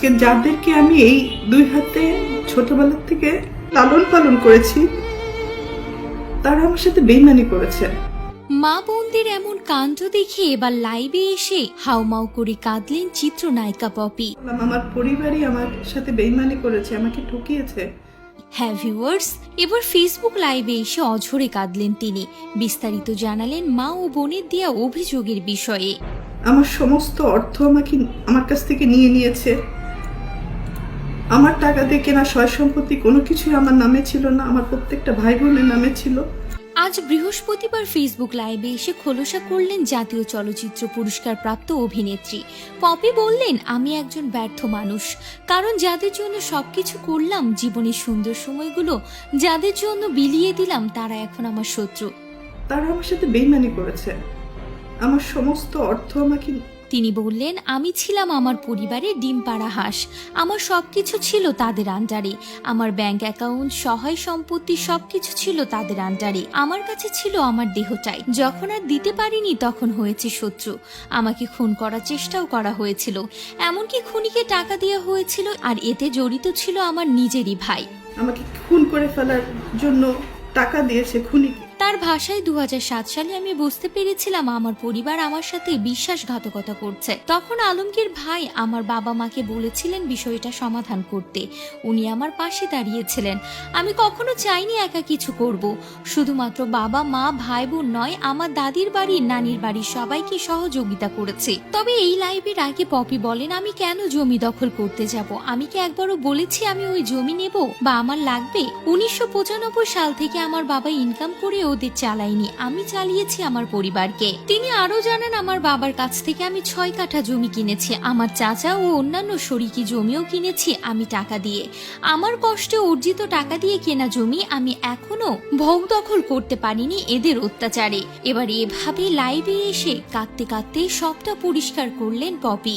আজকে যাদেরকে আমি এই দুই হাতে ছোটবেলা থেকে লালন পালন করেছি তারা আমার সাথে বেইমানি করেছে। মা বোনদের এমন কাণ্ড দেখে এবার লাইভে এসে হাউমাউ করে কাঁদলেন চিত্রনায়িকা পপি। আমার পরিবারই আমার সাথে বেইমানি করেছে, আমাকে ঠকিয়েছে। হ্যাঁ ভিউয়ার্স, এবার ফেসবুক লাইভে এসে অঝরে কাঁদলেন তিনি। বিস্তারিত জানালেন মা ও বোনের দেয়া অভিযোগের বিষয়ে। আমার সমস্ত অর্থ আমার কাছ থেকে নিয়ে নিয়েছে। আমার টাকা দিয়ে কেনা সয় সম্পত্তি কোনো কিছুই আমার নামে ছিল না, আমার প্রত্যেকটা ভাই বোনের নামে ছিল। আজ বৃহস্পতিবার ফেসবুক লাইভে এসে খোলসা করলেন জাতীয় চলচ্চিত্র পুরস্কার প্রাপ্ত অভিনেত্রী পপি। বললেন, আমি একজন ব্যর্থ মানুষ, কারণ যাদের জন্য সবকিছু করলাম, জীবনের সুন্দর সময়গুলো যাদের জন্য বিলিয়ে দিলাম, তারা এখন আমার শত্রু। তারা আমার সাথে বেইমানি করেছে, আমার সমস্ত অর্থ তিনি বললেন, আমি ছিলাম আমার পরিবারের ডিম পাড়া হাঁস। আমার সবকিছু ছিল তাদের আন্ডারে। আমার ব্যাংক অ্যাকাউন্ট, সহায় সম্পত্তি সবকিছু ছিল তাদের আন্ডারে। আমার কাছে ছিল আমার দেহটাই। যখন আর দিতে পারিনি তখন হয়েছে শত্রু। আমাকে খুন করার চেষ্টাও করা হয়েছিল, এমনকি খুনিকে টাকা দেওয়া হয়েছিল, আর এতে জড়িত ছিল আমার নিজেরই ভাই। আমাকে খুন করে ফেলার জন্য টাকা দিয়েছে খুনিকে। তার ভাষায় 2007 সালে আমি বুঝতে পেরেছিলাম আমার পরিবার আমার সাথে বিশ্বাসঘাতকতা করছে। তখন আলমগীর ভাই আমার বাবা মাকে বলেছিলেন বিষয়টা সমাধান করতে। উনি আমার পাশে দাঁড়িয়েছিলেন। আমি কখনো চাইনি একা কিছু করব। শুধুমাত্র বাবা মা ভাই বোন নয়, আমার দাদির বাড়ি নানির বাড়ি সবাইকে সহযোগিতা করেছে। তবে এই লাইভের আগে পপি বলেন, আমি কেন জমি দখল করতে যাব? আমি কি একবারও বলেছি আমি ওই জমি নেব বা আমার লাগবে? 1995 সাল থেকে আমার বাবা ইনকাম করে ওদের চালাইনি, আমি চালিয়েছি আমার পরিবারকে। তিনি আরো জানান, আমার বাবার কাছ থেকে আমি 6 কাঠা জমি কিনেছি। আমার চাচা ও অন্যান্য শরিকি জমিও কিনেছি আমি টাকা দিয়ে। আমার কষ্টে অর্জিত টাকা দিয়ে কেনা জমি আমি এখনো ভোগ দখল করতে পারিনি এদের অত্যাচারে। এবার এভাবে লাইভে এসে কাঁদতে কাঁদতে সবটা পরিষ্কার করলেন পপি।